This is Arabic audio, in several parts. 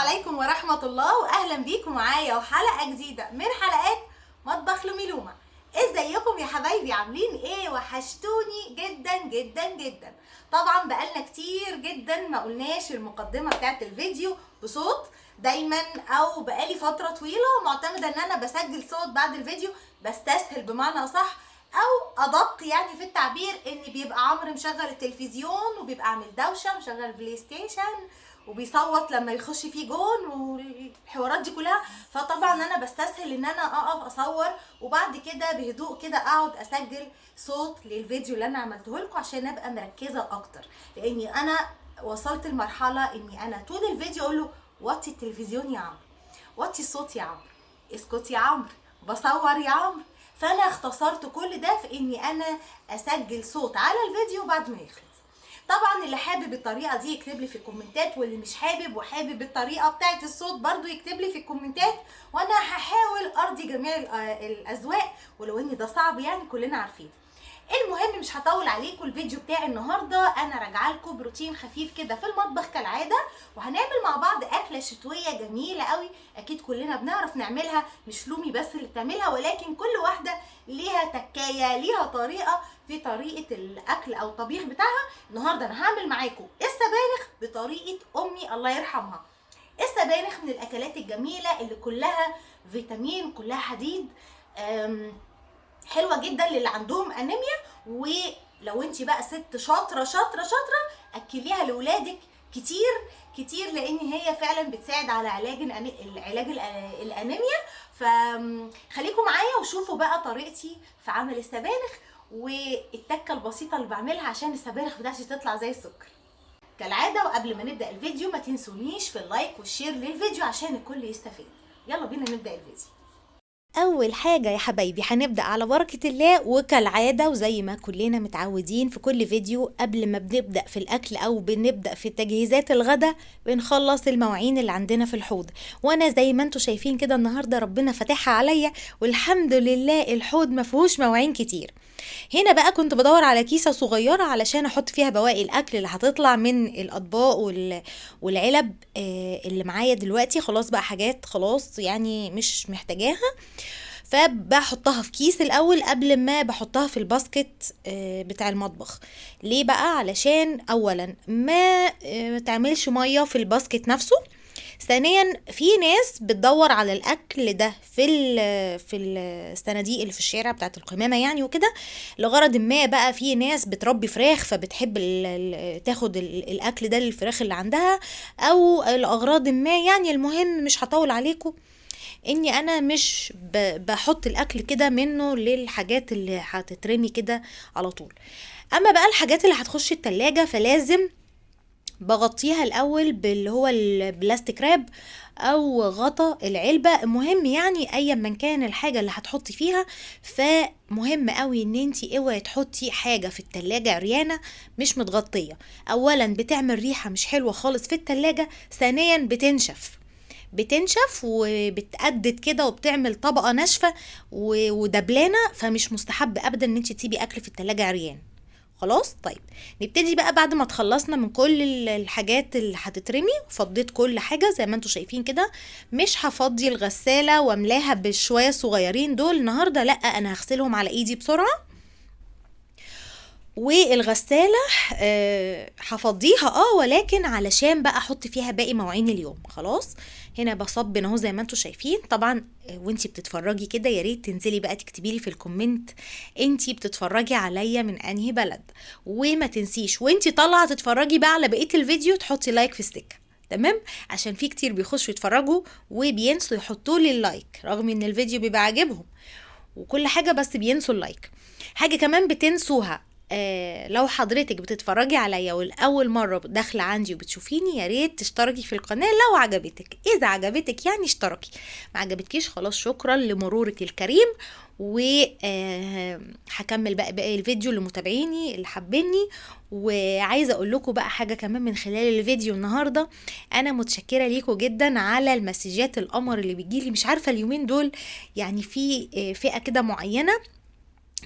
عليكم ورحمة الله، وأهلا بيكم معايا وحلقة جديدة من حلقات مطبخ لوميلومة. ازيكم يا حبايبي؟ عاملين ايه؟ وحشتوني جدا جدا جدا. طبعا بقالنا كتير جدا ما قلناش المقدمة بتاعت الفيديو بصوت دايما، او بقالي فترة طويلة معتمدة ان انا بسجل صوت بعد الفيديو، بستسهل بمعنى صح او ادق يعني في التعبير، ان بيبقى عمرو مشغل التلفزيون وبيبقى عامل دوشه، مشغل بلاي ستيشن وبيصوت لما يخش فيه جون والحوارات دي كلها. فطبعا انا بستسهل ان انا اقف اصور وبعد كده بهدوء كده اقعد اسجل صوت للفيديو اللي انا عملته لكم عشان ابقى مركزه اكتر، لاني انا وصلت لمرحله اني انا طول الفيديو اقول له وطي التلفزيون يا عمرو، وطي الصوت يا عمرو، اسكت يا عمرو، بصور يا عمرو. فانا اختصرت كل ده في اني انا اسجل صوت على الفيديو بعد ما يخلص. طبعا اللي حابب الطريقه دي يكتب لي في الكومنتات، واللي مش حابب وحابب الطريقه بتاعه الصوت برضو يكتب لي في الكومنتات، وانا هحاول ارضي جميع الاذواق، ولو ان ده صعب يعني كلنا عارفين. المهم مش هطول عليكم، الفيديو بتاعي النهارده انا راجعه لكم بروتين خفيف كده في المطبخ كالعاده، وهنعمل مع بعض اكله شتويه جميله قوي. اكيد كلنا بنعرف نعملها، مش لومي بس اللي بتعملها، ولكن كل واحده ليها تكايه، ليها طريقه في طريقه الاكل او الطبيخ بتاعها. النهارده انا هعمل معاكم السبانخ بطريقه امي الله يرحمها. السبانخ من الاكلات الجميله اللي كلها فيتامين، كلها حديد، حلوه جدا للي عندهم انيميا. ولو انت بقى ست شاطره شاطره شاطره اكليها لاولادك كتير كتير، لان هي فعلا بتساعد على علاج الانيميا. فخليكم معايا وشوفوا بقى طريقتي في عمل السبانخ والتكه البسيطه اللي بعملها عشان السبانخ بتاعتي تطلع زي السكر كالعاده. وقبل ما نبدا الفيديو ما تنسونيش في اللايك والشير للفيديو عشان الكل يستفيد. يلا بينا نبدا الفيديو. اول حاجة يا حبايبي هنبدأ على بركة الله، وكالعادة وزي ما كلنا متعودين في كل فيديو قبل ما بنبدأ في الاكل او بنبدأ في تجهيزات الغدا بنخلص المواعين اللي عندنا في الحوض. وانا زي ما انتوا شايفين كده النهاردة ربنا فتحها عليا والحمد لله الحوض ما فيهوش مواعين كتير. هنا بقى كنت بدور على كيسة صغيرة علشان احط فيها بواقي الاكل اللي هتطلع من الاطباق والعلب اللي معايا دلوقتي. خلاص بقى حاجات خلاص يعني مش محتاجاها، فبحطها في كيس الاول قبل ما بحطها في الباسكت بتاع المطبخ. ليه بقى؟ علشان اولا ما تعملش ميه في الباسكت نفسه، ثانيا في ناس بتدور على الاكل ده في الصناديق اللي في الشارع بتاعت القمامه يعني وكده لغرض ما. بقى في ناس بتربي فراخ فبتحب تاخد الاكل ده للفراخ اللي عندها او لاغراض ما يعني. المهم مش هطول عليكم اني انا مش بحط الاكل كده منه للحاجات اللي هتترمي كده على طول. اما بقى الحاجات اللي هتخش التلاجة فلازم بغطيها الاول باللي هو البلاستيك راب او غطا العلبة. مهم يعني ايا من كان الحاجة اللي هتحطي فيها، فمهم قوي ان انتي اوعي تحطي حاجة في التلاجة عريانة مش متغطية. اولا بتعمل ريحة مش حلوة خالص في التلاجة، ثانيا بتنشف وبتقدد كده وبتعمل طبقة ناشفة ودبلانة، فمش مستحب ابدا ان انت تسيبي اكل في التلاجة عريان. خلاص طيب نبتدي بقى بعد ما تخلصنا من كل الحاجات اللي هتترمي. فضيت كل حاجة زي ما انتوا شايفين كده، مش هفضي الغسالة واملاها بالشوية صغيرين دول النهاردة، لا انا هغسلهم على ايدي بسرعة. والغسالة هفضيها ولكن علشان بقى احط فيها باقي مواعين اليوم. خلاص هنا بصب اهو زي ما انتوا شايفين. طبعا وانتي بتتفرجي كده يا ريت تنزلي بقى تكتبي لي في الكومنت انتي بتتفرجي عليا من انهي بلد، وما تنسيش وانتي طالعه تتفرجي بقى على بقيه الفيديو تحطي لايك في السكه، تمام؟ عشان في كتير بيخشوا يتفرجوا وبينسوا يحطوا لي اللايك رغم ان الفيديو بيبقى عاجبهم وكل حاجه، بس بينسوا اللايك. حاجه كمان بتنسوها، لو حضرتك بتتفرجي عليا والاول مره داخله عندي وبتشوفيني يا ريت تشتركي في القناه لو عجبتك. اذا عجبتك يعني اشتركي، ما عجبتكيش خلاص شكرا لمرورك الكريم. وهكمل بقى باقي الفيديو لمتابعيني اللي حابيني. وعايزه اقول لكم بقى حاجه كمان من خلال الفيديو النهارده، انا متشكره ليكم جدا على المسجات القمر اللي بيجيلي. مش عارفه اليومين دول يعني في فئه كده معينه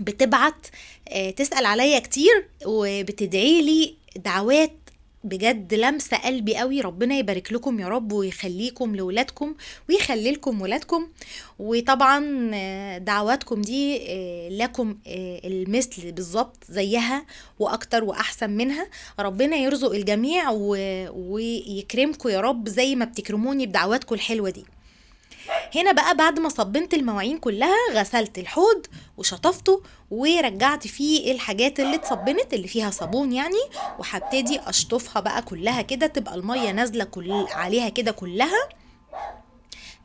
بتبعت تسأل عليا كتير وبتدعي لي دعوات بجد لمسة قلبي قوي. ربنا يبارك لكم يا رب ويخليكم لولادكم ويخلي لكم ولادكم. وطبعا دعواتكم دي لكم المثل بالظبط زيها واكتر واحسن منها. ربنا يرزق الجميع ويكرمكم يا رب زي ما بتكرموني بدعواتكم الحلوة دي. هنا بقى بعد ما صبنت المواعين كلها غسلت الحوض وشطفته ورجعت فيه الحاجات اللي اتصبنت اللي فيها صابون يعني، وهبتدي اشطفها بقى كلها كده تبقى المية نازلة عليها كده كلها.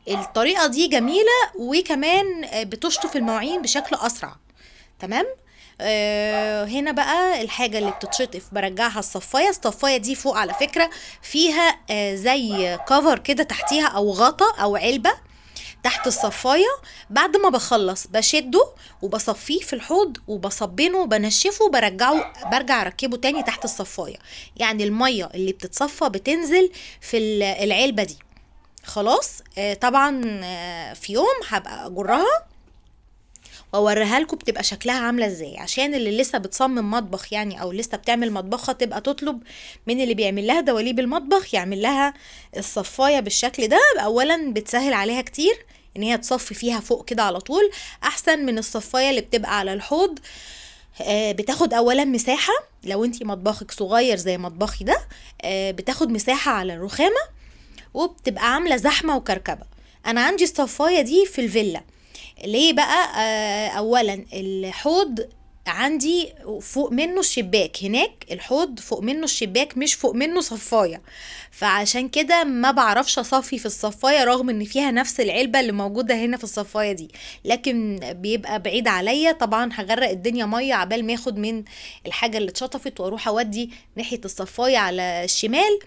الطريقة دي جميلة وكمان بتشطف المواعين بشكل اسرع. تمام. هنا بقى الحاجة اللي بتتشطف برجعها الصفاية دي فوق على فكرة فيها زي كفر كده تحتيها او غطا او علبة تحت الصفاية. بعد ما بخلص بشده وبصفيه في الحوض وبصبنه وبنشفه برجع اركبه تاني تحت الصفاية. يعني المية اللي بتتصفى بتنزل في العلبة دي. خلاص. طبعا في يوم هبقى اجرها واوريها لكم بتبقى شكلها عامله ازاي، عشان اللي لسه بتصمم مطبخ يعني او لسه بتعمل مطبخها تبقى تطلب من اللي بيعمل لها دواليب المطبخ يعمل لها الصفايه بالشكل ده. اولا بتسهل عليها كتير ان هي تصفي فيها فوق كده على طول، احسن من الصفايه اللي بتبقى على الحوض. بتاخد اولا مساحه، لو انتي مطبخك صغير زي مطبخي ده بتاخد مساحه على الرخامه وبتبقى عامله زحمه وكركبه. انا عندي الصفايه دي في الفيلا. ليه بقى؟ اولا الحوض عندي فوق منه الشباك، هناك الحوض فوق منه الشباك مش فوق منه صفاية، فعشان كده ما بعرفش اصفي في الصفاية رغم ان فيها نفس العلبة اللي موجودة هنا في الصفاية دي، لكن بيبقى بعيد عليا. طبعا هغرق الدنيا مية عبال ما اخد من الحاجة اللي اتشطفت واروح اودي ناحية الصفاية على الشمال،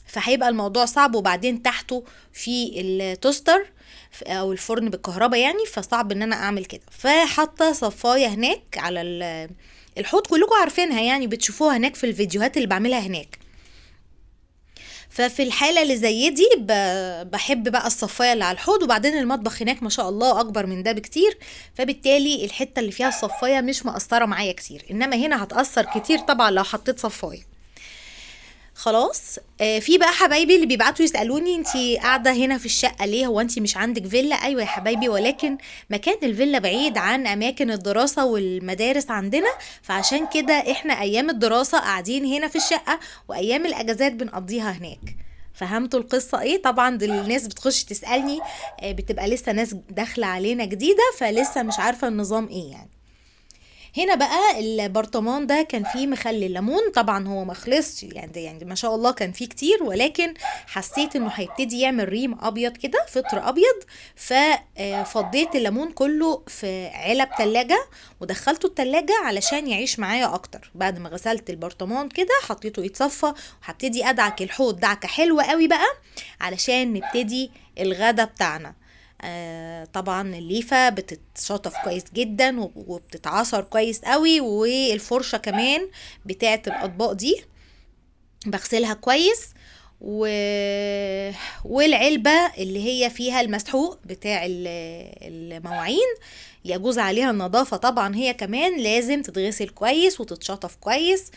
فهيبقى الموضوع صعب. وبعدين تحته في التوستر او الفرن بالكهرباء يعني، فصعب ان انا اعمل كده. فحاطه صفايه هناك على الحوض، كلكم عارفينها يعني بتشوفوها هناك في الفيديوهات اللي بعملها هناك. ففي الحالة اللي زي دي بحب بقى الصفاية اللي على الحوض، وبعدين المطبخ هناك ما شاء الله اكبر من ده بكتير، فبالتالي الحتة اللي فيها الصفاية مش مقصرة معايا كتير، انما هنا هتأثر كتير طبعا لو حطيت صفاية. خلاص. في بقى حبايبي اللي بيبعتوا يسألوني انتي قاعدة هنا في الشقة ليه، هو انتي مش عندك فيلا؟ ايوه يا حبايبي، ولكن مكان الفيلا بعيد عن اماكن الدراسة والمدارس عندنا، فعشان كده احنا ايام الدراسة قاعدين هنا في الشقة وايام الاجازات بنقضيها هناك. فهمتوا القصة ايه؟ طبعا دول الناس بتخش تسألني بتبقى لسه ناس داخلة علينا جديدة فلسه مش عارفة النظام ايه يعني. هنا بقى البرطمان ده كان فيه مخلي الليمون، طبعا هو مخلص يعني ما شاء الله كان فيه كتير، ولكن حسيت انه هيبتدي يعمل ريم ابيض كده، فطر ابيض، ففضيت الليمون كله في علب تلاجة ودخلته التلاجة علشان يعيش معايا اكتر. بعد ما غسلت البرطمان كده حطيته يتصفى، وهبتدي ادعك الحوض دعكة حلوة قوي بقى علشان نبتدي الغدا بتاعنا. طبعا الليفة بتتشطف كويس جدا وبتتعصر كويس قوي، والفرشة كمان بتاعت الاطباق دي بغسلها كويس، والعلبة اللي هي فيها المسحوق بتاع المواعين يجوز عليها النظافة طبعا، هي كمان لازم تتغسل كويس وتتشطف كويس.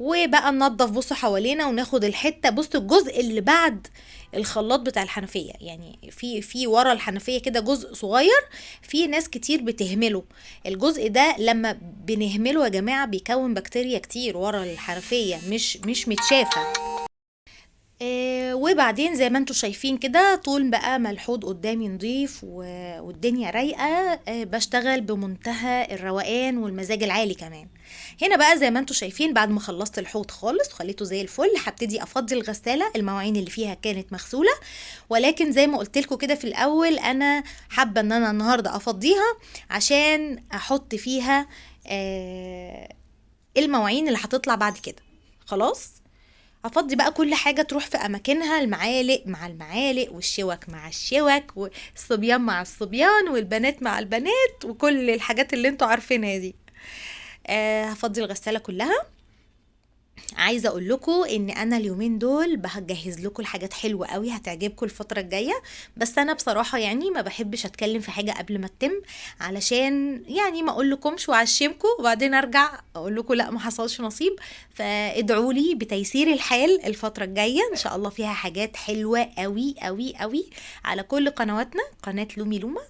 وبقى ننضف، بصوا حوالينا وناخد الحتة، بصوا الجزء اللي بعد الخلاط بتاع الحنفية، يعني في ورا الحنفية كده جزء صغير، في ناس كتير بتهمله الجزء ده. لما بنهمله يا جماعة بيكون بكتيريا كتير ورا الحنفية مش متشافة. وبعدين زي ما انتوا شايفين كده طول بقى ما الحوض قدامي نضيف والدنيا رايقه، بشتغل بمنتهى الروقان والمزاج العالي كمان. هنا بقى زي ما انتوا شايفين بعد ما خلصت الحوض خالص وخليته زي الفل، هبتدي افضي الغساله. المواعين اللي فيها كانت مغسوله، ولكن زي ما قلت لكم كده في الاول انا حابه ان انا النهارده افضيها عشان احط فيها المواعين اللي هتطلع بعد كده. خلاص. هفضي بقى كل حاجة تروح في أماكنها، المعالق مع المعالق والشوك مع الشوك والصبيان مع الصبيان والبنات مع البنات وكل الحاجات اللي انتوا عارفينها دي. هفضي الغسالة كلها عايزه اقول لكم ان انا اليومين دول بجهز لكم الحاجات حلوه قوي هتعجبكم الفتره الجايه. بس انا بصراحه يعني ما بحبش اتكلم في حاجه قبل ما تتم، علشان يعني ما اقول لكمش واعشمكم وبعدين ارجع اقول لكم لا ما حصلش نصيب. فادعوا لي بتيسير الحال الفتره الجايه، ان شاء الله فيها حاجات حلوه قوي قوي قوي على كل قنواتنا، قناه لومي لوما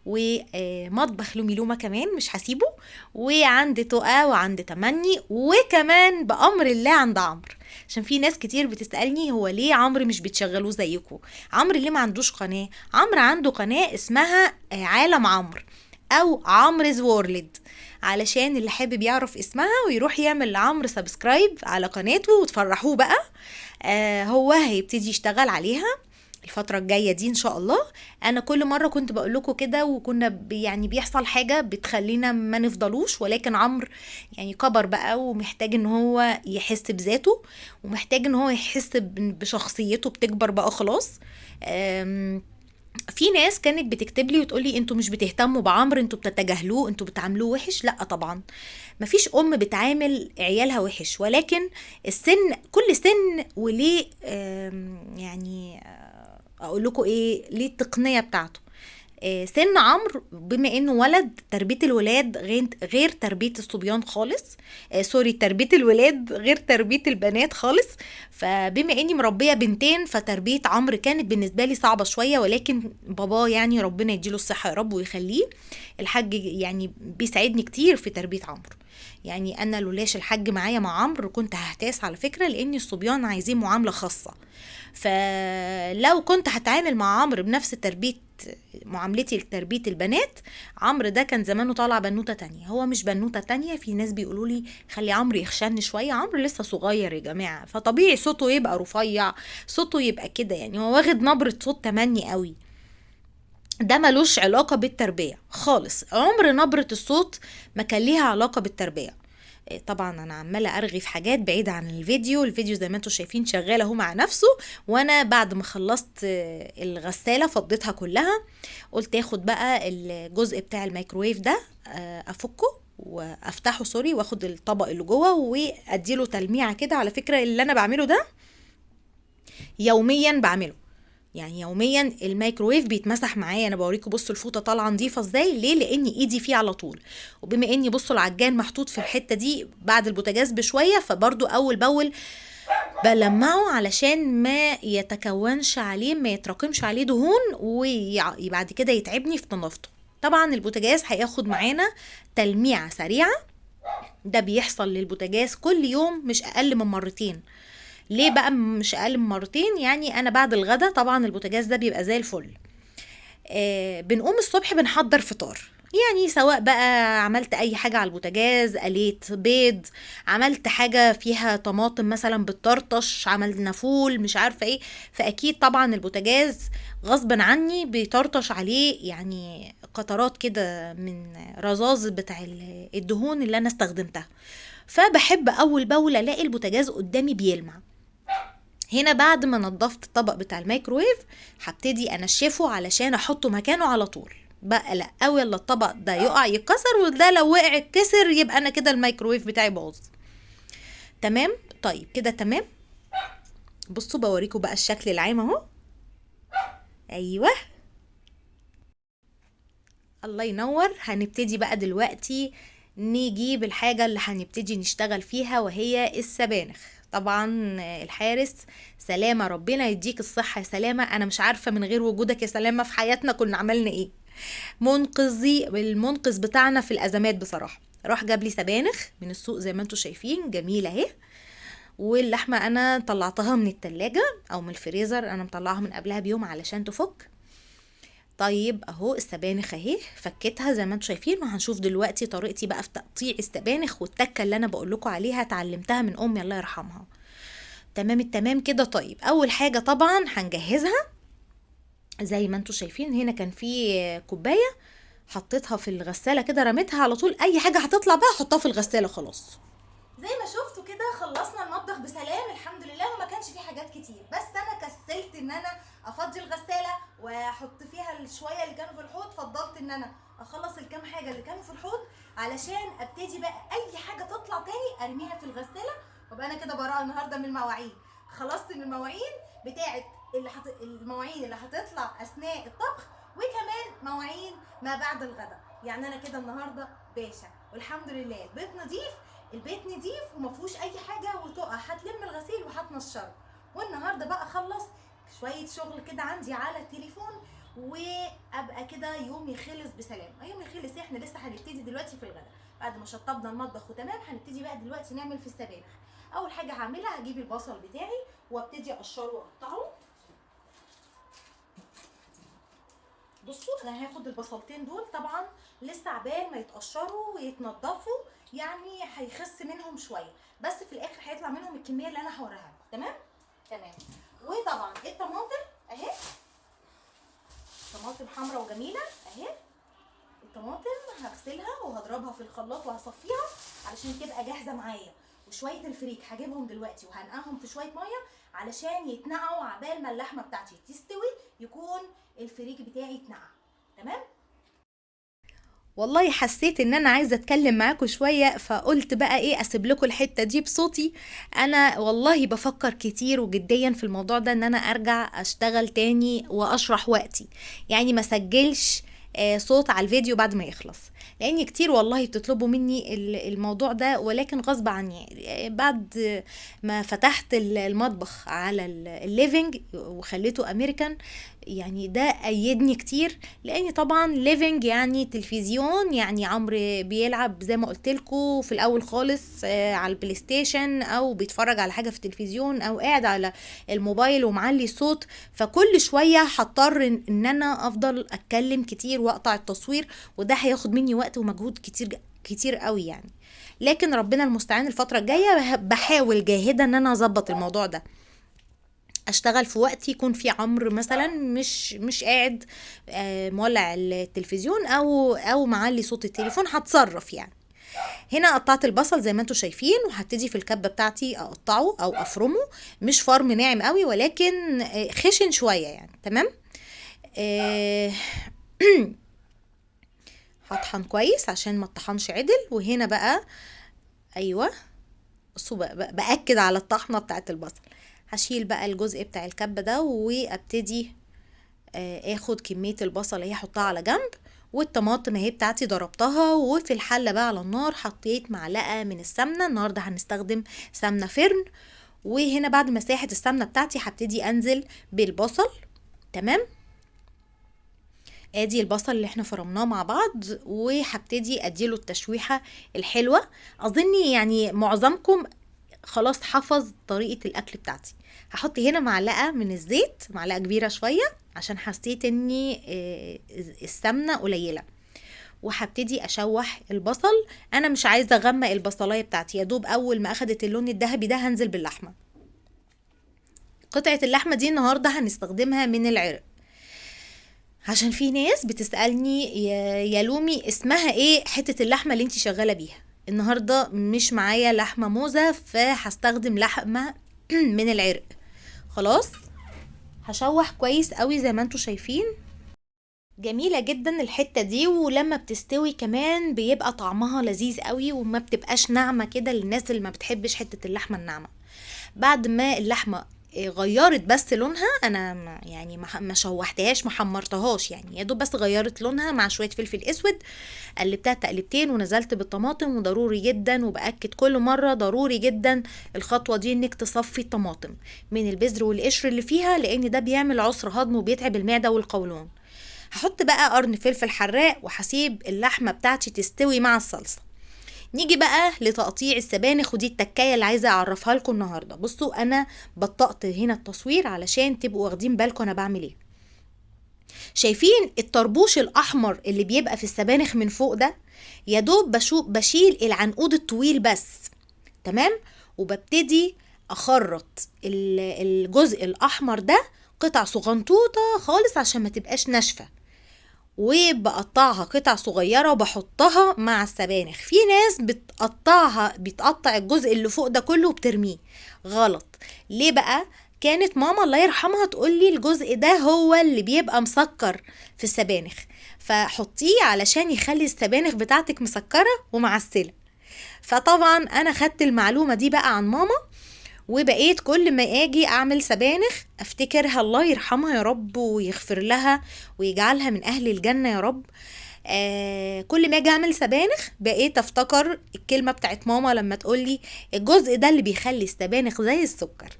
ومطبخ لومي لوما كمان مش هسيبه، وعند تقى وعند تمني، وكمان بأمر الله عند عمرو. عشان في ناس كتير بتسألني هو ليه عمرو مش بتشغلوه زيكم؟ عمرو ليه ما عندوش قناة؟ عمرو عنده قناة اسمها عالم عمرو او عمرو's وورلد، علشان اللي حابب يعرف اسمها ويروح يعمل لعمرو سبسكرايب على قناته وتفرحوه بقى. هو هيبتدي يشتغل عليها الفترة الجاية دي ان شاء الله. انا كل مرة كنت بقول لكم كده، وكنا يعني بيحصل حاجة بتخلينا ما نفضلوش، ولكن عمرو يعني كبر بقى ومحتاج ان هو يحس بذاته، ومحتاج ان هو يحس بشخصيته بتكبر بقى خلاص. في ناس كانت بتكتب لي وتقول لي انتوا مش بتهتموا بعمرو، انتوا بتتجاهلوه، انتوا بتعاملوه وحش. لا طبعا، مفيش ام بتعامل عيالها وحش، ولكن السن كل سن وليه يعني اقول لكم ايه ليه التقنيه بتاعته. سن عمرو بما انه ولد، تربيه الولاد غير تربيه الصبيان خالص. سوري، تربيه الولاد غير تربيه البنات خالص. فبما اني مربيه بنتين، فتربيه عمرو كانت بالنسبه لي صعبه شويه، ولكن بابا يعني ربنا يديله الصحه يا رب ويخليه، الحاج يعني بيساعدني كتير في تربيه عمرو. يعني انا لولاش الحاج معايا مع عمرو كنت ههتاس على فكره، لان الصبيان عايزين معامله خاصه. فلو كنت هتعامل مع عمرو بنفس معاملتي لتربية البنات، عمرو ده كان زمانه طالع بنوتة تانية. هو مش بنوتة تانية، في ناس بيقولوا لي خلي عمرو يخشن شوية، عمرو لسه صغير يا جماعة، فطبيعي صوته يبقى رفيع، صوته يبقى كده، يعني هو واخد نبرة صوت تمني قوي. ده ملوش علاقة بالتربية خالص، عمر نبرة الصوت ما كان ليها علاقة بالتربية. طبعا انا عماله ارغي في حاجات بعيده عن الفيديو زي ما انتم شايفين شغال اهو مع نفسه. وانا بعد ما خلصت الغساله فضيتها كلها، قلت اخد بقى الجزء بتاع الميكروويف ده افكه وافتحه سوري، واخد الطبق اللي جوه واديله تلميعه كده. على فكره اللي انا بعمله ده يوميا بعمله، يعني يوميا الميكروويف بيتمسح معايا. انا بوريكم بصوا الفوطه طالعه نظيفه ازاي، ليه؟ لان ايدي فيه على طول. وبما اني بصوا العجان محطوط في الحته دي بعد البوتاجاز بشويه، فبرضو اول باول بلمعه علشان ما يتكونش عليه، ما يتراكمش عليه دهون وبعد كده يتعبني في تنظيفه. طبعا البوتاجاز هياخد معانا تلميعه سريعه، ده بيحصل للبوتاجاز كل يوم مش اقل من مرتين. ليه بقى مش اقل من مرتين؟ يعني انا بعد الغدا طبعا البوتاجاز ده بيبقى زي الفل. بنقوم الصبح بنحضر فطار، يعني سواء بقى عملت اي حاجة على البوتاجاز، قليت بيض، عملت حاجة فيها طماطم مثلا بالطرطش، عملنا فول مش عارفة ايه، فاكيد طبعا البوتاجاز غصبا عني بيطرطش عليه يعني قطرات كده من رذاذ بتاع الدهون اللي انا استخدمتها. فبحب اول باول الاقي البوتاجاز قدامي بيلمع. هنا بعد ما نضفت الطبق بتاع الميكروويف هبتدي انشفه علشان احطه مكانه على طول. بقى لا قوي الا الطبق ده يقع يتكسر، وده لو وقع يتكسر يبقى انا كده الميكروويف بتاعي باظ. تمام، طيب كده تمام. بصوا بوريكم بقى الشكل العام اهو. ايوه، الله ينور. هنبتدي بقى دلوقتي نجيب الحاجة اللي هنبتدي نشتغل فيها، وهي السبانخ. طبعا الحارس سلامة، ربنا يديك الصحة يا سلامة، انا مش عارفة من غير وجودك يا سلامة في حياتنا كنا عملنا ايه. المنقذ بتاعنا في الازمات بصراحة. راح جاب لي سبانخ من السوق زي ما انتم شايفين جميلة اهي، واللحمة انا طلعتها من التلاجة او من الفريزر، انا مطلعها من قبلها بيوم علشان تفك. طيب اهو السبانخ اهي فكيتها زي ما انتم شايفين، وهنشوف دلوقتي طريقتي بقى في تقطيع السبانخ، والتكه اللي انا بقول لكم عليها اتعلمتها من امي الله يرحمها. تمام التمام كده. طيب اول حاجه طبعا هنجهزها زي ما انتم شايفين. هنا كان في كوبايه حطيتها في الغساله كده، رميتها على طول، اي حاجه هتطلع بقى حطها في الغساله خلاص. زي ما شفتوا كده خلصنا المطبخ بسلام الحمد لله، وما كانش فيه حاجات كتير، بس انا كسلت ان انا افضي الغساله واحط فيها الشويه اللي كانوا في الحوض. فضلت ان انا اخلص الكام حاجه اللي كانوا في الحوض علشان ابتدي بقى اي حاجه تطلع تاني ارميها في الغساله، يبقى انا كده براءه النهارده من المواعين، خلصت من المواعين بتاعه المواعين اللي هتطلع اثناء الطبخ، وكمان مواعين ما بعد الغداء. يعني انا كده النهارده باشا، والحمد لله البيت نظيف، البيت نظيف ومفيهوش اي حاجه وتقع، هتلم الغسيل وهتنشره. والنهارده بقى اخلص شويه شغل كده عندي على التليفون، وابقى كده يومي خلص بسلام. يومي خلص، احنا لسه هنبتدي دلوقتي في الغداء بعد ما شطبنا المطبخ وتمام. هنبتدي بقى دلوقتي نعمل في السبانخ. اول حاجه هعملها هجيب البصل بتاعي وابتدي اقشره واقطعه. بصوا انا هاخد البصلتين دول، طبعا لسه عبال ما يتقشروا ويتنضفوا يعني هيخس منهم شويه، بس في الاخر هيطلع منهم الكميه اللي انا هوريها لكم. تمام. وطبعا الطماطم اهي، طماطم حمراء وجميله اهي. الطماطم هغسلها وهضربها في الخلاط وهصفيها علشان تبقى جاهزه معايا. وشويه الفريك هجيبهم دلوقتي وهنقعهم في شويه ميه علشان يتنقعوا عبال ما اللحمه بتاعتي تستوي، يكون الفريك بتاعي اتنقع. تمام. والله حسيت ان انا عايزه اتكلم معاكم شويه، فقلت بقى ايه اسيب لكم الحته دي بصوتي. انا والله بفكر كتير وجديا في الموضوع ده ان انا ارجع اشتغل تاني واشرح وقتي، يعني ما سجلش صوت على الفيديو بعد ما يخلص، لاني كتير والله بتطلبوا مني الموضوع ده، ولكن غصب عني بعد ما فتحت المطبخ على الليفينج وخليته امريكان، يعني ده ايدني كتير. لاني طبعا ليفينج يعني تلفزيون، يعني عمرو بيلعب زي ما قلت لكم في الاول خالص على البلاي ستيشن، او بيتفرج على حاجه في التلفزيون، او قاعد على الموبايل ومعلي الصوت، فكل شويه هضطر ان انا افضل اتكلم كتير واقطع التصوير، وده هياخد مني وقت ومجهود كتير قوي يعني. لكن ربنا المستعان الفتره الجايه بحاول جاهده ان انا اظبط الموضوع ده، اشتغل في وقت يكون في عمرو مثلا مش قاعد مولع التلفزيون او معلي صوت التليفون، هتصرف يعني. هنا قطعت البصل زي ما انتم شايفين، وهبتدي في الكبه بتاعتي اقطعه او افرمه، مش فرم ناعم قوي ولكن خشن شويه يعني. تمام. هطحن كويس عشان ما الطحنش عدل. وهنا بقى ايوه بصوا باكد على الطحنه بتاعت البصل. هشيل بقى الجزء بتاع الكبه ده وابتدي اخد كميه البصل اهي احطها على جنب، والطماطم اهي بتاعتي ضربتها، وفي الحله بقى على النار حطيت معلقه من السمنه، النهارده هنستخدم سمنه فرن. وهنا بعد ما ساحت السمنه بتاعتي هبتدي انزل بالبصل. تمام. ادي البصل اللي احنا فرمناه مع بعض، وهبتدي اديله التشويحه الحلوه. اظني يعني معظمكم خلاص حفظ طريقه الاكل بتاعتي. هحط هنا معلقه من الزيت، معلقه كبيره شويه عشان حسيت اني السمنه قليله، وهبتدي اشوح البصل. انا مش عايزه اغمق البصلايه بتاعتي، يا دوب اول ما اخدت اللون الذهبي ده هنزل باللحمه. قطعه اللحمه دي النهارده هنستخدمها من العرق، عشان في ناس بتسالني يا لومي اسمها ايه حته اللحمه اللي انتي شغاله بيها. النهارده مش معايا لحمه موزه، فهستخدم لحمه من العرق. خلاص هشوح كويس قوي زي ما انتوا شايفين. جميلة جدا الحتة دي، ولما بتستوي كمان بيبقى طعمها لذيذ قوي، وما بتبقاش ناعمة كده للناس اللي ما بتحبش حتة اللحمة الناعمة. بعد ما اللحمة غيرت بس لونها، انا يعني ما شوحتهاش ما حمرتهاش، يعني يا دوب بس غيرت لونها مع شويه فلفل اسود، قلبتها تقلبتين ونزلت بالطماطم. وضروري جدا وباكد كل مره ضروري جدا الخطوه دي انك تصفي الطماطم من البذر والقشر اللي فيها، لان ده بيعمل عسر هضم وبيتعب المعده والقولون. هحط بقى قرن فلفل حراق وهسيب اللحمه بتاعتي تستوي مع الصلصه. نيجي بقى لتقطيع السبانخ، ودي التكايه اللي عايزه اعرفها لكم النهارده. بصوا انا بطأت هنا التصوير علشان تبقوا واخدين بالكم انا بعمل ايه. شايفين الطربوش الاحمر اللي بيبقى في السبانخ من فوق ده؟ يا دوب بشيل العنقود الطويل بس. تمام. وببتدي اخرط الجزء الاحمر ده قطع صغنطوطه خالص عشان ما تبقاش ناشفه، وبقطعها قطع صغيرة وبحطها مع السبانخ. في ناس بتقطع الجزء اللي فوق ده كله وبترميه. غلط. ليه بقى؟ كانت ماما الله يرحمها تقولي الجزء ده هو اللي بيبقى مسكر في السبانخ، فحطيه علشان يخلي السبانخ بتاعتك مسكرة ومعسلة. فطبعا انا خدت المعلومة دي بقى عن ماما، وبقيت كل ما اجي اعمل سبانخ افتكرها، الله يرحمها يا رب ويغفر لها ويجعلها من اهل الجنة يا رب. كل ما اجي اعمل سبانخ بقيت افتكر الكلمة بتاعت ماما لما تقولي الجزء ده اللي بيخلي السبانخ زي السكر.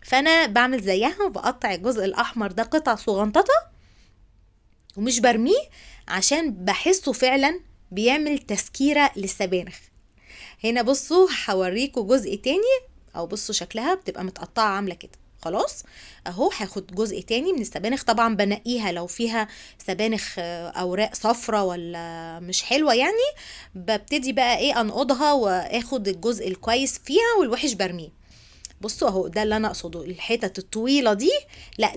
فانا بعمل زيها وبقطع الجزء الاحمر ده قطع صغنططة ومش برميه، عشان بحسه فعلا بيعمل تسكيرة للسبانخ. هنا بصوا هوريكوا جزء تاني، او بصوا شكلها بتبقى متقطعة عاملة كده. خلاص اهو هاخد جزء تاني من السبانخ، طبعا بنقيها لو فيها سبانخ اوراق صفرة ولا مش حلوة يعني، ببتدي بقى ايه انقضها واخد الجزء الكويس فيها والوحش برميه. بصوا اهو ده اللي انا اقصده، الحتت الطويله دي لا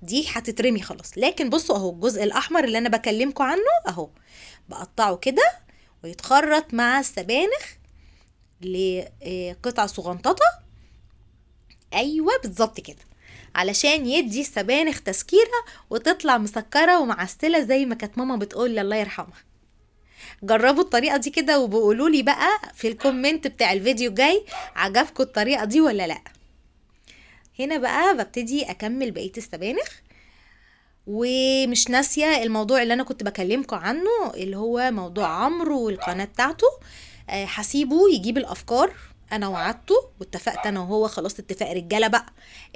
دي هتترمي خلاص. لكن بصوا اهو الجزء الاحمر اللي انا بكلمكم عنه اهو بقطعه كده ويتخرط مع السبانخ لقطع صغنططه. ايوه بالظبط كده، علشان يدي السبانخ تسكيره وتطلع مسكره ومعسله زي ما كانت ماما بتقول الله يرحمها. جربوا الطريقه دي كده وبقولوا لي بقى في الكومنت بتاع الفيديو الجاي عجبكم الطريقه دي ولا لا. هنا بقى ببتدي اكمل بقيه السبانخ، ومش ناسيه الموضوع اللي انا كنت بكلمكم عنه اللي هو موضوع عمرو والقناه بتاعته. هسيبه يجيب الافكار، انا وعدته واتفقت انا وهو خلاص اتفاق رجاله بقى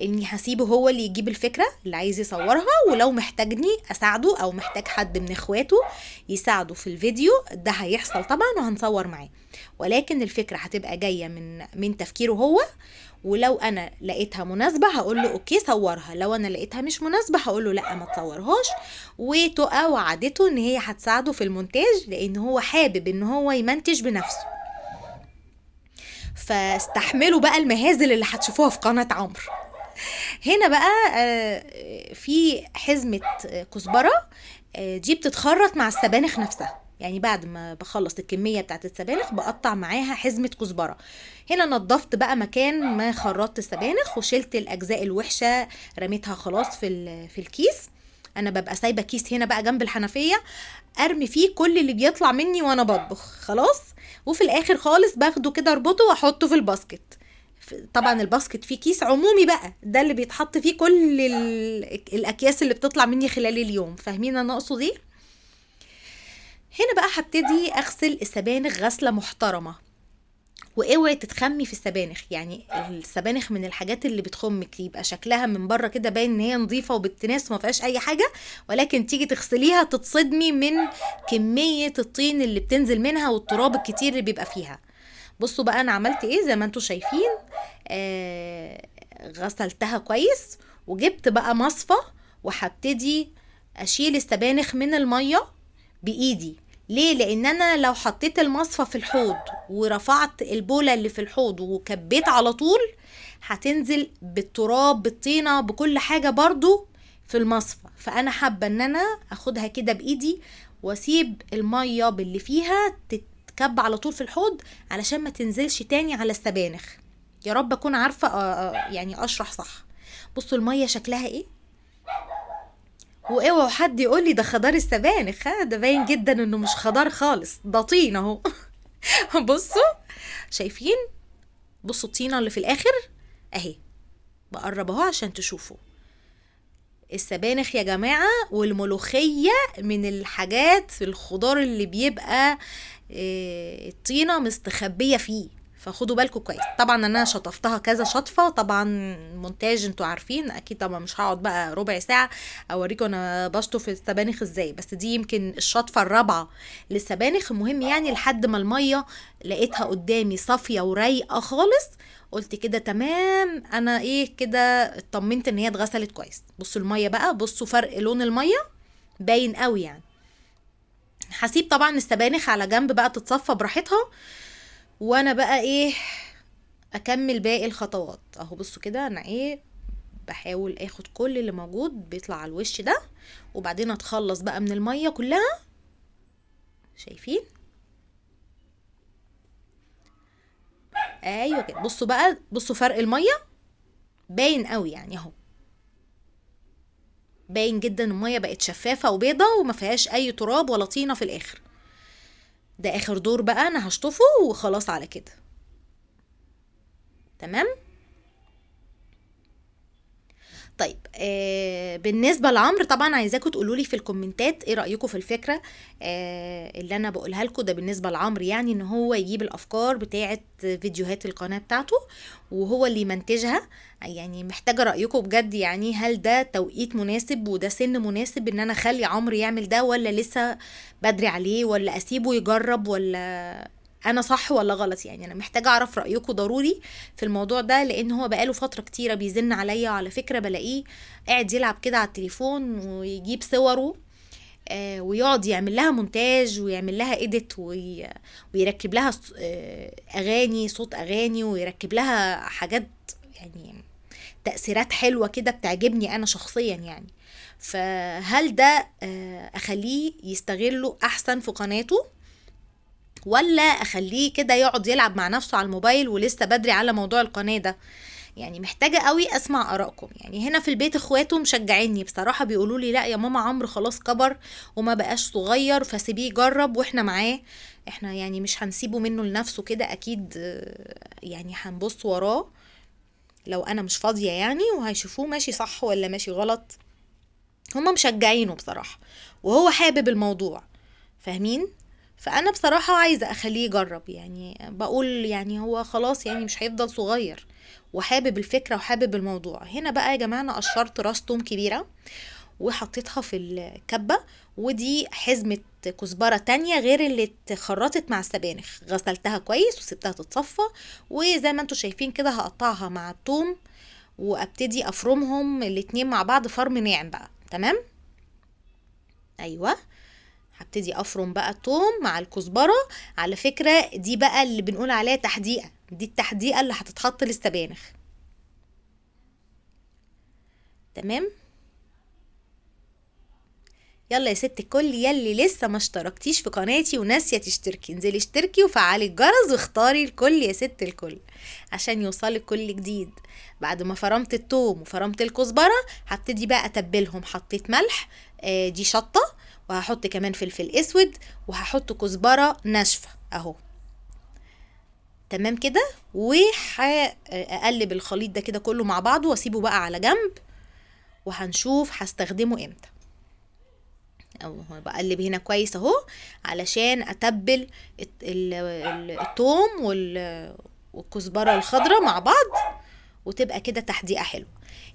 اني هسيبه هو اللي يجيب الفكره اللي عايز يصورها، ولو محتاجني اساعده او محتاج حد من اخواته يساعده في الفيديو ده هيحصل طبعا وهنصور معاه. ولكن الفكره هتبقى جايه من تفكيره هو، ولو انا لقيتها مناسبه هقول له اوكي صورها، لو انا لقيتها مش مناسبه هقول له لا ما تصورهاش. وتقى وعدته ان هي هتساعده في المونتاج لان هو حابب ان هو يمنتج بنفسه. فاستحملوا بقى المهازل اللي هتشوفوها في قناة عمرو. هنا بقى في حزمة كزبرة، دي بتتخرط مع السبانخ نفسها، يعني بعد ما بخلص الكمية بتاعت السبانخ بقطع معاها حزمة كزبرة. هنا نضفت بقى مكان ما خرطت السبانخ وشلت الأجزاء الوحشة رميتها خلاص في الكيس. انا ببقى سايبه كيس هنا بقى جنب الحنفيه ارمي فيه كل اللي بيطلع مني وانا بطبخ خلاص، وفي الاخر خالص باخده كده اربطه واحطه في الباسكت. طبعا الباسكت فيه كيس عمومي بقى ده اللي بيتحط فيه كل الاكياس اللي بتطلع مني خلال اليوم. فاهمين انا اقصد ايه؟ هنا بقى هبتدي اغسل السبانخ غسله محترمه، واوعي تتخمي في السبانخ. يعني السبانخ من الحاجات اللي بتخمك، يبقى شكلها من بره كده باين ان هي نظيفه وبتناس وما فيهاش اي حاجه، ولكن تيجي تغسليها تتصدمي من كميه الطين اللي بتنزل منها والتراب الكتير اللي بيبقى فيها. بصوا بقى انا عملت ايه زي ما انتوا شايفين. غسلتها كويس وجبت بقى مصفى وهبتدي اشيل السبانخ من الميه بايدي. ليه؟ لان انا لو حطيت المصفى في الحوض ورفعت البولة اللي في الحوض وكبيت على طول هتنزل بالتراب بالطينة بكل حاجة برضو في المصفى. فانا حابة ان انا اخدها كده بايدي واسيب المية باللي فيها تتكب على طول في الحوض علشان ما تنزلش تاني على السبانخ. يا رب اكون عارفة يعني اشرح صح. بصوا المية شكلها ايه، واوعوا حد يقول لي ده خضار السبانخ، ده باين جدا انه مش خضار خالص، ده طين اهو. بصوا شايفين، بصوا الطينه اللي في الاخر اهي، بقرب اهو عشان تشوفوا. السبانخ يا جماعه والملوخيه من الحاجات الخضار اللي بيبقى الطينه مستخبيه فيه، فخدوا بالكم كويس. طبعا انا شطفتها كذا شطفه، طبعا مونتاج انتوا عارفين اكيد طبعا مش هقعد بقى ربع ساعه اوريكم انا بشطف السبانخ ازاي، بس دي يمكن الشطفه الرابعه للسبانخ. المهم يعني لحد ما الميه لقيتها قدامي صافيه ورايقه خالص، قلت كده تمام، انا ايه كده اطمنت ان هي اتغسلت كويس. بصوا الميه بقى، بصوا فرق لون الميه باين قوي يعني. هسيب طبعا السبانخ على جنب بقى تتصفى براحتها، وانا بقى ايه اكمل باقي الخطوات اهو. بصوا كده انا ايه بحاول اخد كل اللي موجود بيطلع على الوش ده، وبعدين اتخلص بقى من المية كلها. شايفين؟ ايوه كده. بصوا بقى، بصوا فرق المية باين قوي يعني اهو، باين جدا المية بقت شفافة وبيضة وما فيهاش اي تراب ولا طينة في الاخر. ده اخر دور بقى انا هشطفه وخلاص على كده تمام. طيب بالنسبه لعمرو طبعا عايزاكم تقولوا لي في الكومنتات ايه رايكم في الفكره اللي انا بقولها لكم. ده بالنسبه لعمرو، يعني ان هو يجيب الافكار بتاعه فيديوهات القناه بتاعته وهو اللي يمنتجها. يعني محتاجه رايكم بجد، يعني هل ده توقيت مناسب وده سن مناسب ان انا اخلي عمرو يعمل ده، ولا لسه بدري عليه، ولا اسيبه يجرب، ولا انا صح ولا غلط؟ يعني انا محتاجه اعرف رايكم ضروري في الموضوع ده، لان هو بقاله فتره كتيره بيزن عليا. وعلى فكره بلاقيه قاعد يلعب كده على التليفون ويجيب صوره ويقعد يعمل لها مونتاج ويعمل لها اديت ويركب لها اغاني، صوت اغاني، ويركب لها حاجات يعني تأثيرات حلوة كده بتعجبني انا شخصيا يعني. فهل ده اخليه يستغله احسن في قناته، ولا اخليه كده يقعد يلعب مع نفسه على الموبايل ولسه بدري على موضوع القناة ده؟ يعني محتاجة قوي اسمع ارائكم. يعني هنا في البيت اخواته مشجعيني بصراحة، بيقولوا لي لا يا ماما عمرو خلاص كبر وما بقاش صغير، فسيبيه يجرب واحنا معاه. احنا يعني مش هنسيبه منه لنفسه كده اكيد، يعني هنبص وراه لو انا مش فاضية يعني، وهيشوفوه ماشي صح ولا ماشي غلط. هما مشجعينه بصراحة وهو حابب الموضوع، فاهمين؟ فانا بصراحة عايزة اخليه يجرب. يعني بقول يعني هو خلاص يعني مش هيفضل صغير وحابب الفكرة وحابب الموضوع. هنا بقى يا جماعة انا قشرت راس توم كبيرة وحطيتها في الكبة، ودي حزمة كزبرة تانية غير اللي اتخرطت مع السبانخ. غسلتها كويس وسبتها تتصفى، وزي ما انتوا شايفين كده هقطعها مع التوم وابتدي افرمهم الاتنين مع بعض فرم ناعم بقى. تمام، ايوه، هبتدي افرم بقى التوم مع الكزبرة. على فكرة دي بقى اللي بنقول عليها تحديقة، دي التحديقة اللي هتتحط للسبانخ. تمام، يلا يا ست الكل، يلي لسه ما اشتركتيش في قناتي وناسيه تشتركي، انزلي اشتركي وفعلي الجرس واختاري الكل يا ست الكل عشان يوصلك كل جديد. بعد ما فرمت التوم وفرمت الكزبره هبتدي بقى اتبلهم. حطيت ملح، دي شطه، وهحط كمان فلفل اسود، وهحط كزبره ناشفه اهو. تمام كده، وهقلب الخليط ده كده كله مع بعضه واسيبه بقى على جنب، وهنشوف هستخدمه امتى. او بقلب هنا كويس اهو علشان اتبل الثوم والكزبره الخضراء مع بعض، وتبقى كده تحديقه حلوه.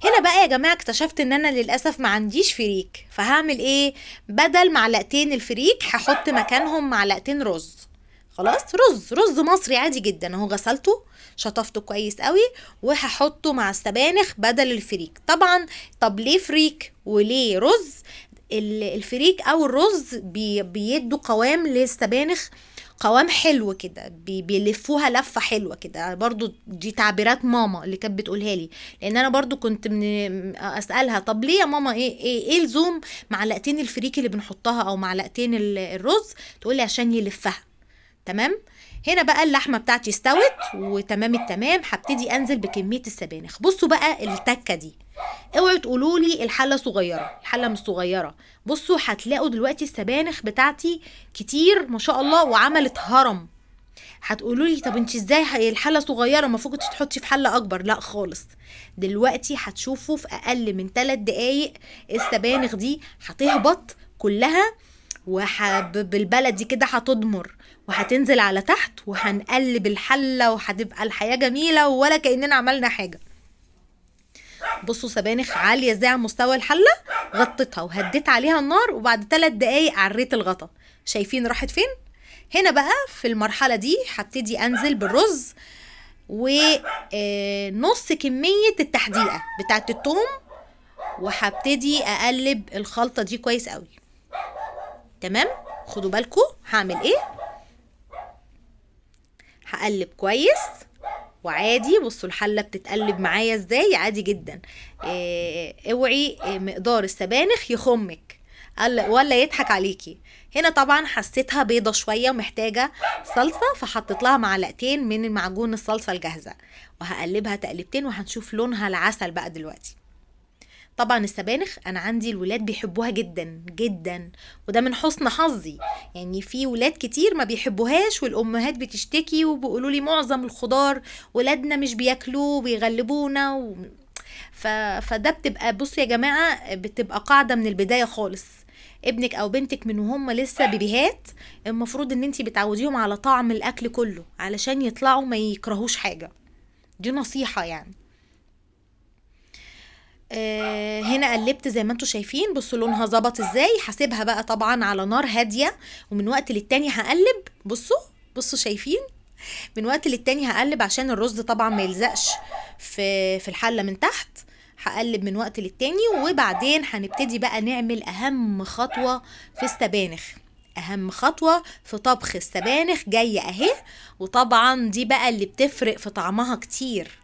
هنا بقى يا جماعه اكتشفت ان انا للاسف ما عنديش فريك، فهعمل ايه؟ بدل معلقتين الفريك هحط مكانهم معلقتين رز. خلاص، رز مصري عادي جدا اهو، غسلته شطفته كويس قوي وهحطه مع السبانخ بدل الفريك. طبعا طب ليه فريك وليه رز؟ الفريك او الرز بيدوا قوام للسبانخ، قوام حلو كده، بيلفوها لفة حلوة كده. برضو دي تعبيرات ماما اللي كانت بتقولها لي، لان انا برضو كنت اسألها طب ليه يا ماما ايه لزوم معلقتين الفريك اللي بنحطها او معلقتين الرز؟ تقولي عشان يلفها. تمام، هنا بقى اللحمه بتاعتي استوت وتمام التمام. هبتدي انزل بكميه السبانخ. بصوا بقى التكه دي، اوعوا تقولوا لي الحله صغيره، الحله مش صغيره. بصوا هتلاقوا دلوقتي السبانخ بتاعتي كتير ما شاء الله وعملت هرم. هتقولوا لي طب انت ازاي الحله صغيره، المفروض كنت تحطي في حله اكبر. لا خالص، دلوقتي هتشوفوا في اقل من 3 دقايق السبانخ دي هتهبط كلها، وبالبلدي كده هتضمر وهتنزل على تحت، وهنقلب الحله وهتبقى الحياه جميله ولا كاننا عملنا حاجه. بصوا سبانخ عاليه ازاي على مستوى الحله، غطيتها وهديت عليها النار، وبعد 3 دقايق عريت الغطا. شايفين راحت فين؟ هنا بقى في المرحله دي هبتدي انزل بالرز ونص كميه التحديقه بتاعت الثوم، وهبتدي اقلب الخلطه دي كويس قوي. تمام، خدوا بالكم هعمل ايه. هقلب كويس وعادي. بصوا الحله بتتقلب معايا ازاي عادي جدا. اوعي مقدار السبانخ يخمك ولا يضحك عليكي. هنا طبعا حسيتها بيضه شويه ومحتاجه صلصه، فحطيت لها معلقتين من معجون الصلصه الجاهزه، وهقلبها تقلبتين وهنشوف لونها العسل بقى دلوقتي. طبعا السبانخ انا عندي الولاد بيحبوها جدا جدا، وده من حسن حظي. يعني في ولاد كتير ما بيحبوهاش، والامهات بتشتكي وبيقولوا لي معظم الخضار ولادنا مش بياكلوه وبيغلبونا فده بتبقى، بصوا يا جماعه، بتبقى قاعده من البدايه خالص. ابنك او بنتك من وهم لسه بيبيهات المفروض ان انتي بتعوديهم على طعم الاكل كله علشان يطلعوا ما يكرهوش حاجه. دي نصيحه يعني. هنا قلبت زي ما انتوا شايفين، بصوا لونها ظبط ازاي. هسيبها بقى طبعا على نار هاديه، ومن وقت للتاني هقلب. بصوا شايفين، من وقت للتاني هقلب عشان الرز طبعا ما يلزقش في الحله من تحت. هقلب من وقت للتاني، وبعدين هنبتدي بقى نعمل اهم خطوه في السبانخ. اهم خطوه في طبخ السبانخ جايه اهي، وطبعا دي بقى اللي بتفرق في طعمها كتير،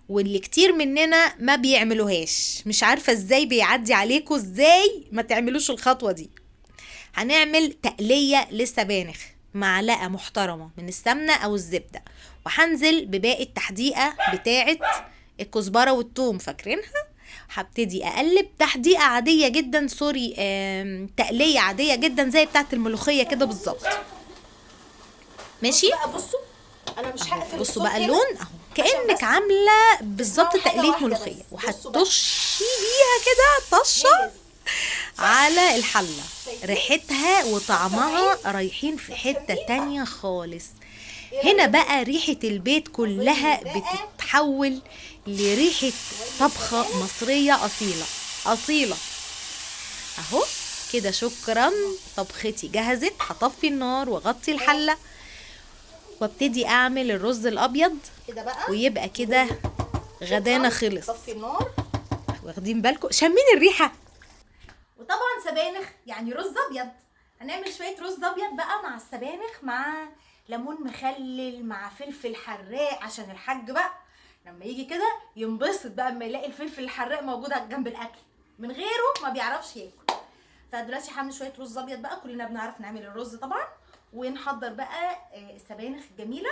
واللي كتير مننا ما بيعملوهاش. مش عارفة ازاي بيعدي عليكم ازاي ما تعملوش الخطوة دي. هنعمل تقلية للسبانخ، معلقة محترمة من السمنة او الزبدة، وهنزل بباقي التحديقة بتاعة الكزبرة والثوم، فاكرينها؟ هبتدي اقلب تحديقة عادية جدا، سوري، تقلية عادية جدا زي بتاعة الملوخية كده بالظبط. ماشي. بصوا انا مش هقفل بصوا الصوت بقى هنا اللون اهو، كأنك عاملة بالظبط تسمعوا حاجة تقلية واحدة ملوخية، بس. بصوا وهتطشي بيها كده طشة على الحلة. ريحتها وطعمها رايحين في حتة تانية خالص. هنا بقى ريحة البيت كلها بتتحول لريحة طبخة مصرية أصيلة أصيلة اهو كده. شكرا، طبختي جهزت. هطفي النار واغطي الحلة وابتدي اعمل الرز الابيض كده بقى، ويبقى كده غدانا خلص. طفي النار. واخدين بالكم؟ شامين الريحة؟ وطبعا سبانخ يعني رز ابيض. هنعمل شويه رز ابيض بقى مع السبانخ، مع ليمون مخلل، مع فلفل حراق، عشان الحاج بقى لما يجي كده ينبسط بقى اما يلاقي الفلفل الحراق موجود جنب الاكل، من غيره ما بيعرفش ياكل. فدلوقتي هعمل شويه رز ابيض بقى، كلنا بنعرف نعمل الرز طبعا، ونحضر بقى السبانخ الجميله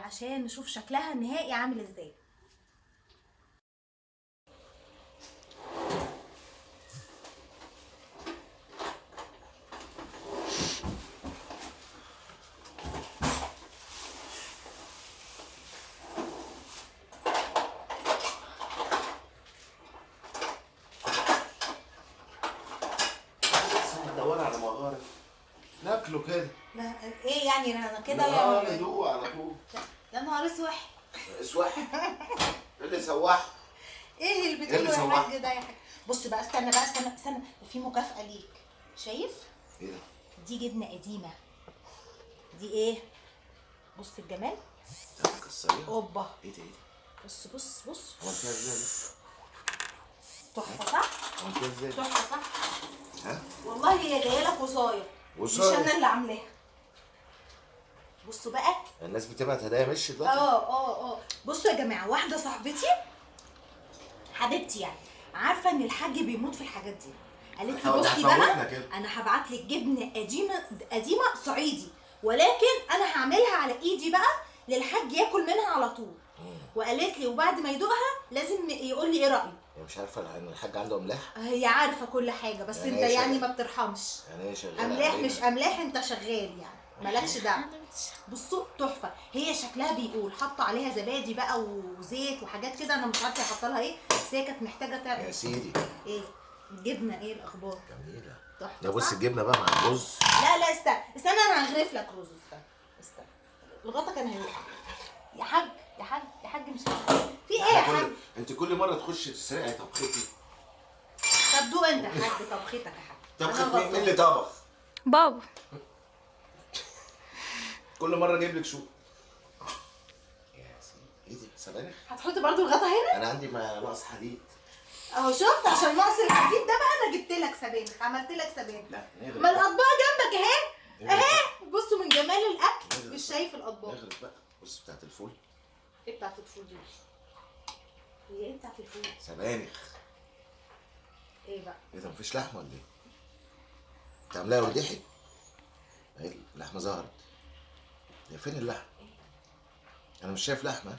عشان نشوف شكلها النهائي عامل ازاي. ندور على مغارب ناكله كده. لا ايه يعني انا كده يا ندوق على طول. يا نهار اسوح. اسوح اللي سواح. ايه اللي بتقوله يا حاج ده يا حاج؟ بص بقى، استنى بقى، استنى ده في مكافأة ليك. شايف؟ ايه ده؟ دي جبنة قديمة. دي ايه؟ بص الجمال. مكسرين. اوبا. ايه ده؟ بص عملتها ازاي؟ تحفة صح؟ عملتها ازاي؟ تحفة صح؟ ها؟ والله هي جاية لك وصاية. مش انا اللي عاملاها. بصوا بقى. الناس بتبعت هدايا مش دلوقتي؟ بصوا يا جماعة، واحدة صاحبتي حبيبتي يعني عارفة ان الحاج بيموت في الحاجات دي، قالت لي بصي بقى انا هبعت لك جبنه قديمه صعيدي، ولكن انا هعملها على ايدي بقى للحاج ياكل منها على طول. وقالت لي وبعد ما يدوقها لازم يقول لي ايه رايه. هي مش عارفه ان الحاج عنده املاح؟ هي عارفه كل حاجه، بس يعني انت يعني ما بترحمش. يعني ايه شغال؟ املاح مش املاح، انت شغال يعني مالكش دعوه. بصوا تحفه، هي شكلها بيقول حاطه عليها زبادي بقى وزيت وحاجات كده، انا مش عارفه احط لها ايه، بس هي كانت محتاجه تعمل. يا سيدي ايه الجبنه، ايه الاخبار؟ جميله. تحفه. ده بص الجبنه بقى مع الرز. لا استنى انا هغرف لك رز. استنى الغطا كان هيوقع. يا حاج مش في ايه يا حاج؟ انت كل مره تخش تسرقي طبختي. طب دوق انت يا حاج طبختك يا حاج. طبخت مين اللي طبخ؟ بابا. كل مره اجيب لك شو. يا سيدي ايه دي؟ سبانخ؟ هتحط برضو الغطا هنا؟ انا عندي ناقص حديد. اهو شفت، عشان ناقص الحديد ده بقى انا جبت لك سبانخ، عملت لك سبانخ. لا نغرف. ما الاطباق جنبك اهي بصوا من جمال الاكل مش شايف الاطباق. نغرف بقى. بص بتاعت الفول. ايه بتاعت الفول دي؟ هي ايه بتاعت الفول؟ سبانخ. ايه بقى؟ ايه ده مفيش لحمه ولا ايه؟ تعملها وردحي؟ اهي اللحمه ظهرت. هي فين اللحمه؟ انا مش شايف لحمه.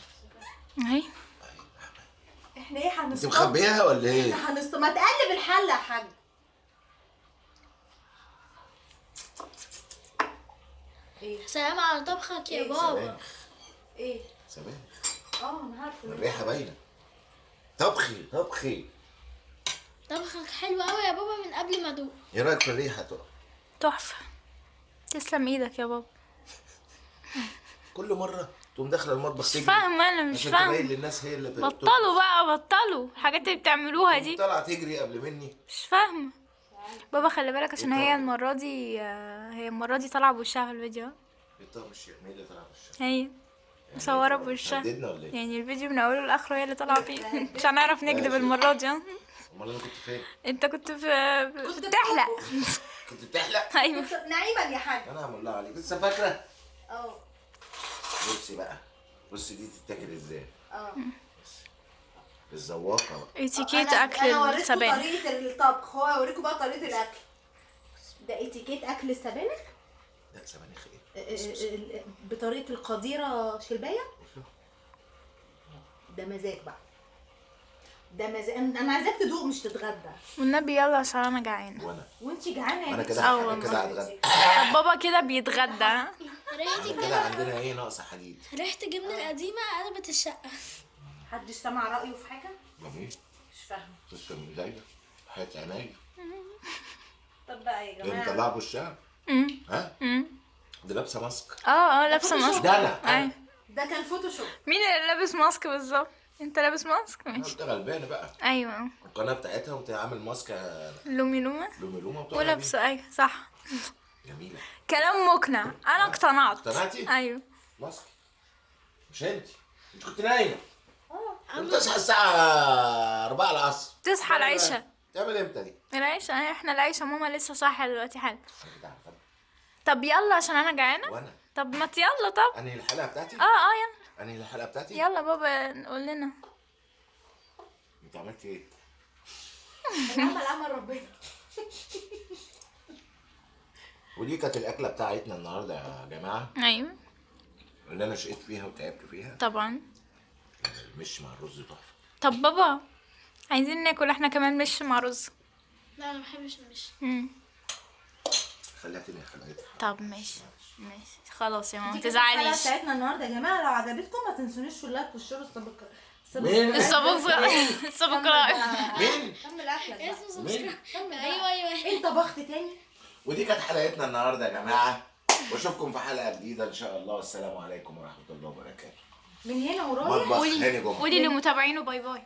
اهي. احنا ايه هنصطاد؟ انت مخبيها ولا ايه؟ احنا هنصطاد. ما تقلب الحله يا حاج. ايه؟ سلام على طبخك يا بابا. سبانخ. ايه؟ سبانخ. انا عارفه. الريحه باينه. طبخي طبخي. طبخك حلو قوي يا بابا من قبل ما ادوق. ايه رايك في الريحه؟ تحفه. تسلم ايدك يا بابا. كل مره تقوم داخله المطبخ مش تجري فاهمه، انا مش عشان تبين فاهمه. للناس هي اللي بطلوا بقى، بطلوا الحاجات اللي بتعملوها دي. طالعه تجري قبل مني. مش فاهمه. بابا خلي بالك عشان هي المره دي طالعه بوشها في الفيديو. طب مش مين اللي طلع في الشارع؟ هي مصوره بوشها، هددنا ولا ايه؟ يعني الفيديو من اوله لاخره هي اللي طالعه فيه. مش هنعرف نكذب المره دي. امال انا كنت فين؟ انت كنت بتحلق. كنت بتحلق؟ ايوه. نعيما يا حاج. انا هعمل لها عليك لسه فاكره؟ اه بصي بقى، بصي دي تتاكل ازاي؟ اه بالذواقه بقى. اتيكيت انا اكل وريتكم السبانخ. طريقه الطبخ، هو هيوريكم بقى طريقه الاكل. ده اتيكيت اكل السبانخ. لا سبانخ ايه؟ بطريقه القديره شلبايه. ده مزاج بقى، ده مزاج. انا عايزاك تدوق مش تتغدى. والنبي يلا عشان انا جعانه. وانا وانتي جعانه يا انا بنتي. كده أول انا كده هتغدى. طب بابا كده بيتغدى. ريحة احنا كده عندنا ايه؟ ناقص حديد. ريحة الجبنة القديمة قلبت الشقة. محدش سمع رايه في حاجه؟ جميل. مش فاهمه. تسلم ايديا، حياة عينيا. طب بقى يا اللي جماعه، مطلعها بوشها. امم ها؟ امم دي لابسه ماسك. اه لابسه ماسك. ده انا. ايوه. ده كان فوتوشوب. مين اللي لابس ماسك بالظبط؟ انت لابس ماسك؟ انا ماشي. قلت غلبانه بقى. ايوه. القناه بتاعتها وتعمل ماسك لومي لومه لومي لومه وطالعة ولابسه. ايوه صح. بيه. جميله. كلام مقنع، انا اقتنعت. اقتنعتي؟ ايوه. ماسك. مش انت كنت نايمه. اه بتصحى الساعه 4 العصر. تصحى العشاء. تعمل امتى دي؟ العشاء احنا العشاء، ماما لسه صاحيه دلوقتي حالا. أنا كده عارفة. طب يلا عشان انا جعانه. وانا طب ما يلا. طب انهي الحلقه بتاعتي؟ يلا. انهي الحلقه بتاعتي؟ يلا بابا قول لنا. انت عملت ايه؟ عمل عمل ربنا. ودي كانت الاكله بتاعتنا النهارده يا جماعه، ايوه اللي انا شقيت فيها وتعبت فيها. طبعا. المش مع الرز تحفه. طب بابا عايزين ناكل احنا كمان مش مع رز. لا انا محبش المش. خليها تاني حلقتها. طب ماشي خلاص يا ماما دي كانت الحلقه متزعليش. بتاعتنا النهارده يا جماعه. لو عجبتكم ما تنسونيش في اللايك والشير والسبسكرايب. مين؟ السبسكرايب. مين؟ كمل اكلك بقى. اسمه مين؟ سبسكرايب. كمل بقى. ايوه انت طبخت تاني. ودي كانت حلقتنا النهارده يا جماعه، واشوفكم في حلقه جديده ان شاء الله. والسلام عليكم ورحمه الله وبركاته. من هنا ورايح. مطبخ هاني جمعه. قولي لمتابعينه باي باي.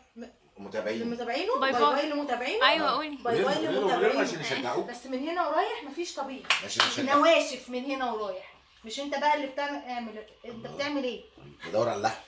متابعين. لمتابعينه باي باي باي. باي لمتابعينه. ايوه قولي. باي باي قولي لهم لمتابعينه. عشان يشجعوك. بس من هنا ورايح مفيش طبيخ. عشان يشجعوك. نواشف من هنا ورايح. مش انت بقى اللي بتعمل. انت بتعمل ايه؟ بدور على اللحم.